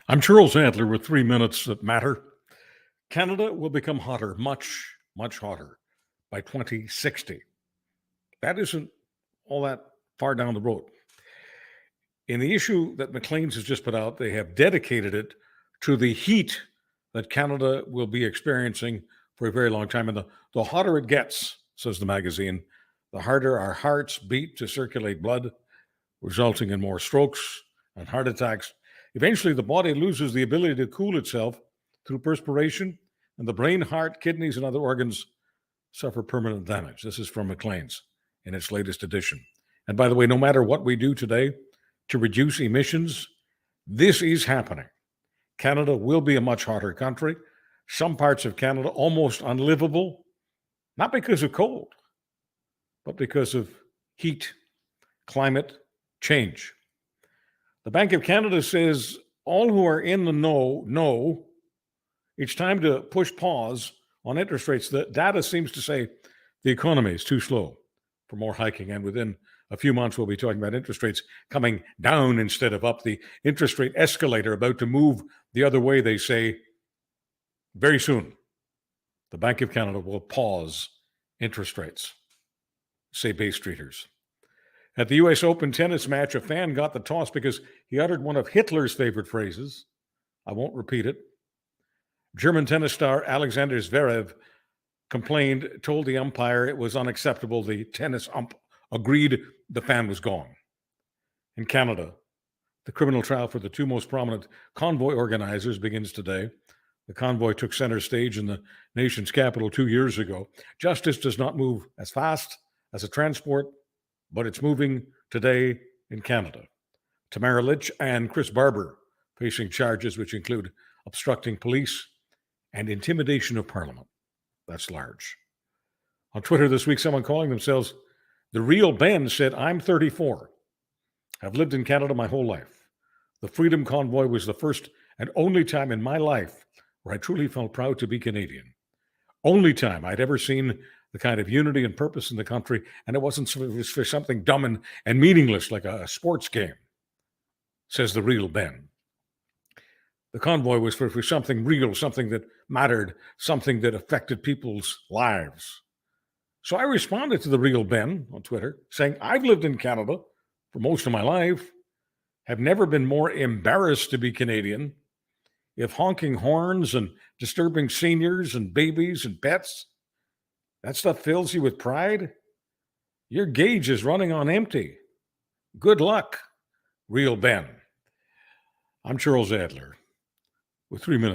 I'm Charles Adler with 3 minutes that matter. Canada will become hotter, much, much hotter by 2060. That isn't all that far down the road. In the issue that Macleans has just put out, they have dedicated it to the heat that Canada will be experiencing for a very long time. And the hotter it gets, says the magazine, the harder our hearts beat to circulate blood, resulting in more strokes and heart attacks. Eventually, the body loses the ability to cool itself through perspiration, and the brain, heart, kidneys, and other organs suffer permanent damage. This is from Macleans in its latest edition. And by the way, no matter what we do today to reduce emissions, this is happening. Canada will be a much hotter country. Some parts of Canada almost unlivable, not because of cold, but because of heat, climate change. The Bank of Canada says all who are in the know it's time to push pause on interest rates. The data seems to say the economy is too slow for more hiking, and within a few months we'll be talking about interest rates coming down instead of up. The interest rate escalator about to move the other way, they say. Very soon, the Bank of Canada will pause interest rates, say Bay Streeters. At the U.S. Open tennis match, a fan got the toss because he uttered one of Hitler's favorite phrases. I won't repeat it. German tennis star Alexander Zverev told the umpire it was unacceptable. The tennis ump agreed the fan was gone. In Canada, the criminal trial for the two most prominent convoy organizers begins today. The convoy took center stage in the nation's capital 2 years ago. Justice does not move as fast as a transport, but it's moving today in Canada. Tamara Litch and Chris Barber facing charges which include obstructing police and intimidation of Parliament. That's large. On Twitter this week, someone calling themselves The Real Ben said, "I'm 34. I've lived in Canada my whole life. The Freedom Convoy was the first and only time in my life where I truly felt proud to be Canadian. Only time I'd ever seen the kind of unity and purpose in the country, and it wasn't for something dumb and meaningless like a sports game," says the real Ben. The convoy was for something real, something that mattered, something that affected people's lives. So I responded to the real Ben on Twitter, saying, I've lived in Canada for most of my life, have never been more embarrassed to be Canadian. If honking horns and disturbing seniors and babies and pets, that stuff fills you with pride, your gauge is running on empty. Good luck, real Ben. I'm Charles Adler with 3 minutes.